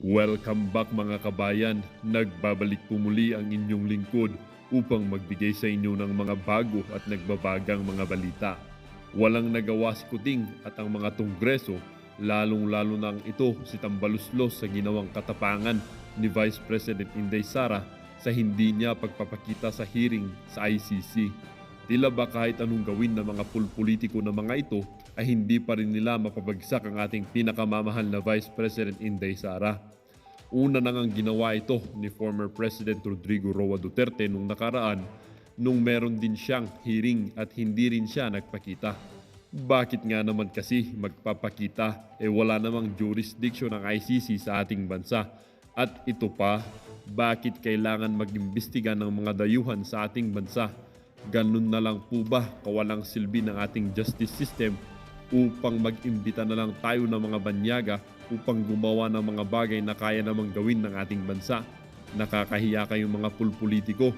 Welcome back mga kabayan, nagbabalik po muli ang inyong lingkod upang magbigay sa inyo ng mga bago at nagbabagang mga balita. Walang nagawa si Kuting at ang mga Kongreso, lalong-lalo na ang ito si Tambaluslos sa ginawang katapangan ni Vice President Inday Sara sa hindi niya pagpapakita sa hearing sa ICC. Tila ba kahit anong gawin ng mga pulpolitiko na mga ito ay hindi pa rin nila mapabagsak ang ating pinakamamahal na Vice President Inday Sara. Una na ngang ginawa ito ni former President Rodrigo Roa Duterte nung nakaraan nung meron din siyang hearing at hindi rin siya nagpakita. Bakit nga naman kasi magpapakita wala namang jurisdiction ng ICC sa ating bansa? At ito pa, bakit kailangan mag-imbestiga ng mga dayuhan sa ating bansa? Ganun na lang po ba kawalang silbi ng ating justice system upang mag-imbita na lang tayo ng mga banyaga upang gumawa ng mga bagay na kaya namang gawin ng ating bansa? Nakakahiya kayong mga pulpolitiko.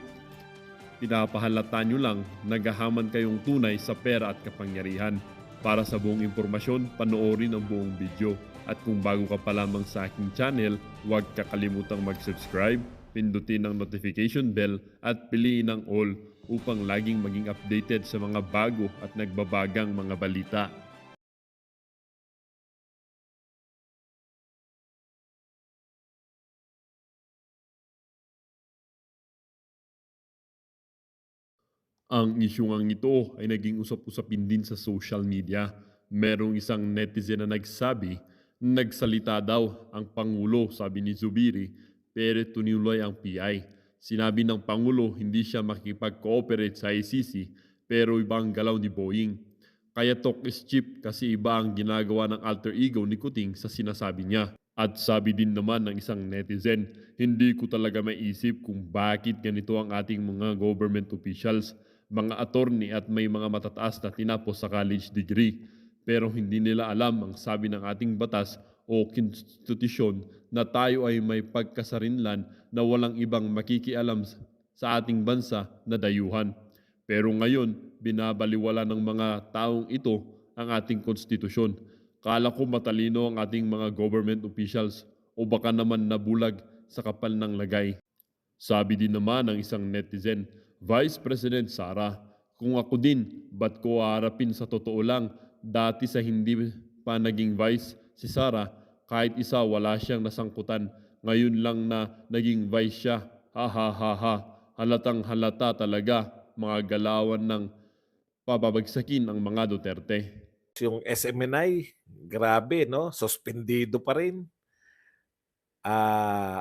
Pinapahalata nyo lang naghahaman kayong tunay sa pera at kapangyarihan. Para sa buong impormasyon, panoorin ang buong video. At kung bago ka pa lamang sa aking channel, huwag kakalimutang mag-subscribe, pindutin ang notification bell at piliin ang all upang laging maging updated sa mga bago at nagbabagang mga balita. Ang isyung ito ay naging usap-usapin din sa social media. Merong isang netizen na nagsabi, nagsalita daw ang Pangulo, sabi ni Zubiri, pero tuniloy ang PI. Sinabi ng Pangulo hindi siya makikipag-cooperate sa ICC pero iba ang galaw ni Boeing. Kaya talk is cheap kasi iba ang ginagawa ng alter ego ni Kuting sa sinasabi niya. At sabi din naman ng isang netizen, hindi ko talaga maisip kung bakit ganito ang ating mga government officials, mga attorney at may mga matataas na tinapos sa college degree. Pero hindi nila alam ang sabi ng ating batas o konstitusyon na tayo ay may pagkasarinlan na walang ibang makikialam sa ating bansa na dayuhan. Pero ngayon, binabaliwala ng mga taong ito ang ating konstitusyon. Kala ko matalino ang ating mga government officials o baka naman nabulag sa kapal ng lagay. Sabi din naman ng isang netizen, Vice President Sara, kung ako din, ba't ko haharapin sa totoo lang, dati sa hindi pa naging vice si Sara, kahit isa wala siyang nasangkutan, ngayon lang na naging vice siya, ha ha ha ha, halatang halata talaga, mga galawan ng pababagsakin ang mga Duterte. Yung SMNI, grabe 'no, suspendido pa rin.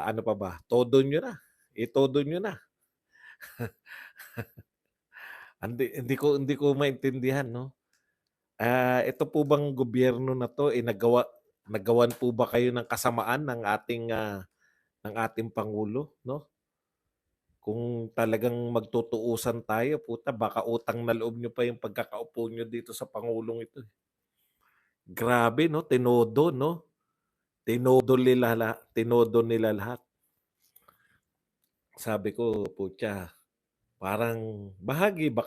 Ano pa ba, todo niyo na, itodo niyo na. Hindi ko maintindihan 'no. Ito po bang gobyerno na 'to, nagawan po ba kayo ng kasamaan ng ating pangulo 'no? Kung talagang magtutuusan tayo, puta baka utang na loob niyo pa yung pagkakaupo niyo dito sa pangulong ito, eh. Grabe 'no, tinodo 'no? Tinodo nila lahat. Sabi ko, putya, parang bahagi ba